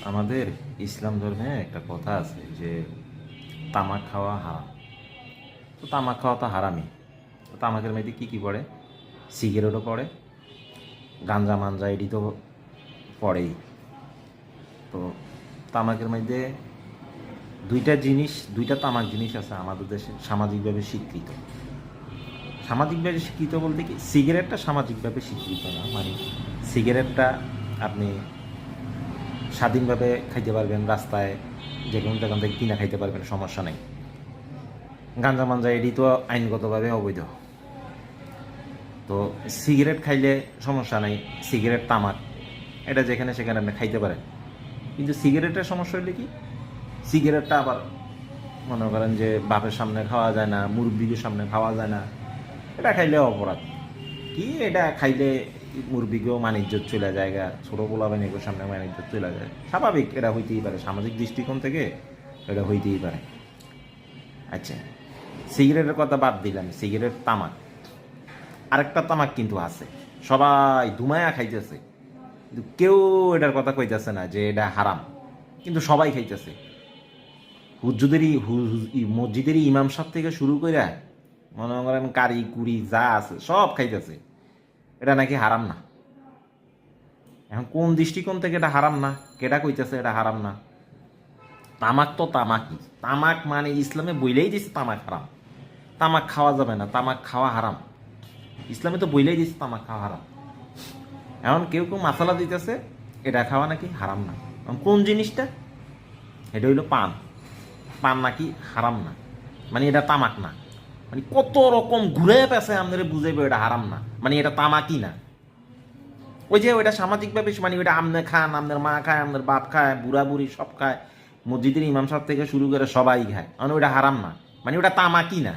আমাদের ইসলাম ধর্মে একটা কথা আছে যে তামাক খাওয়া হারাম। তো তামাক খাওয়া তো হারামই। তো তামাকের মধ্যে কী কী পড়ে? সিগারেটও পড়ে, গাঞ্জা মাঞ্জা এটি তো পড়েই। তো তামাকের মধ্যে দুইটা তামাক জিনিস আছে আমাদের দেশে সামাজিকভাবে স্বীকৃত। সামাজিকভাবে স্বীকৃত বলতে কি, সিগারেটটা সামাজিকভাবে স্বীকৃত না, মানে সিগারেটটা আপনি স্বাধীনভাবে খাইতে পারবেন, রাস্তায় যে কোনো দোকান থেকে কিনা খাইতে পারবেন, সমস্যা নেই। গাঞ্জা মাঞ্জা এটি তো আইনগতভাবে অবৈধ। তো সিগারেট খাইলে সমস্যা নেই, সিগারেট তামাক এটা যেখানে সেখানে আপনি খাইতে পারেন। কিন্তু সিগারেটের সমস্যা হলে কি, সিগারেটটা আবার মনে করেন যে বাপের সামনে খাওয়া যায় না, মুরব্বিদের সামনে খাওয়া যায় না, এটা খাইলে অপরাধ। কি এটা খাইলে মুরব্বিকেও মানিজ্যত চলে যায়, ছোটো পোলাবাইনের সামনে মানিজ্যত চলে যায়, স্বাভাবিক, এটা হইতেই পারে, সামাজিক দৃষ্টিকোণ থেকে এটা হইতেই পারে। আচ্ছা, সিগারেটের কথা বাদ দিলাম, সিগারেট তামাক, আরেকটা তামাক কিন্তু আছে, সবাই ধুমায়া খাইতেছে, কিন্তু কেউ এটার কথা কইতেছে না যে এটা হারাম, কিন্তু সবাই খাইতেছে। মসজিদেরই ইমাম সাহেব থেকে শুরু করে মনে করেন কারি কুড়ি যা আছে সব খাইতেছে, এটা নাকি হারাম না। এখন কোন দৃষ্টিকোণ থেকে এটা হারাম না, কেটা কইতেছে এটা হারাম না? তামাক তো তামাকই, তামাক মানে ইসলামে বইলেই দিছে তামাক হারাম, তামাক খাওয়া যাবে না, তামাক খাওয়া হারাম, ইসলামে তো বইলেই দিছে তামাক খাওয়া হারাম। এখন কেউ কেউ মাসালা দিতেছে এটা খাওয়া নাকি হারাম না। এখন কোন জিনিসটা? এটা হইলো পান, পান নাকি হারাম না, মানে এটা তামাক না, মানে কত রকম ঘুরে পেছে আমাদের বুঝাইবে এটা হারাম না, মানে এটা তামাকই না। ওই যে ওইটা সামাজিকভাবে মানে ওইটা আমনে খান, আপনার মা খায়, আপনার বাপ খায়, বুড়া বুড়ি সব খায়, মসজিদের ইমাম সাহেব থেকে শুরু করে সবাই খায়, মানে ওইটা হারাম না, মানে ওটা তামাকই না।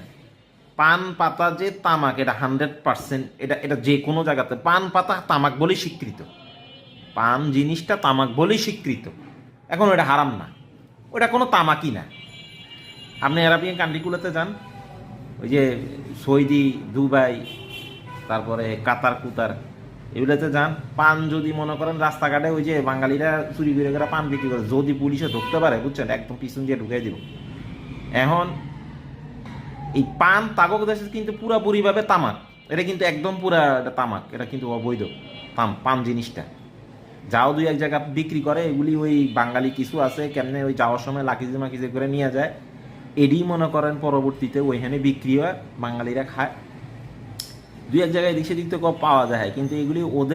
পান পাতা যে তামাক, এটা 100%, এটা এটা যে কোনো জায়গাতে পান পাতা তামাক বলেই স্বীকৃত, পান জিনিসটা তামাক বলেই স্বীকৃত। এখন ওটা হারাম না, ওটা কোনো তামাকই না। আপনি আরবিয়ান কান্ট্রিগুলোতে যান, ওই যে সৌদি, দুবাই, তারপরে কাতার কুতার, এগুলোতে যান, পান যদি মনে করেন রাস্তাঘাটে ওই যে বাঙালিরা চুরি করে করে পান বিক্রি করে, যদি পুলিশে ধরতে পারে বুঝছেন, একদম পিছন দিয়ে ঢুকাই দিব। এখন এই পান তাগক দেশে কিন্তু পুরাপুরিভাবে তামাক, এটা কিন্তু একদম পুরা এটা তামাক, এটা কিন্তু অবৈধ পান জিনিসটা। যাও দুই এক জায়গা বিক্রি করে, এগুলি ওই বাঙালি কিছু আছে কেমনে ওই যাওয়ার সময় লাকিজি মাকিজি করে নিয়ে যায়, এডি মনে করেন পরবর্তীতে ওইখানে বিক্রি হয়, বাঙালিরা খায়, দুই এক জায়গায় দিক সেদিক থেকে পাওয়া যায়, কিন্তু এগুলি ওদের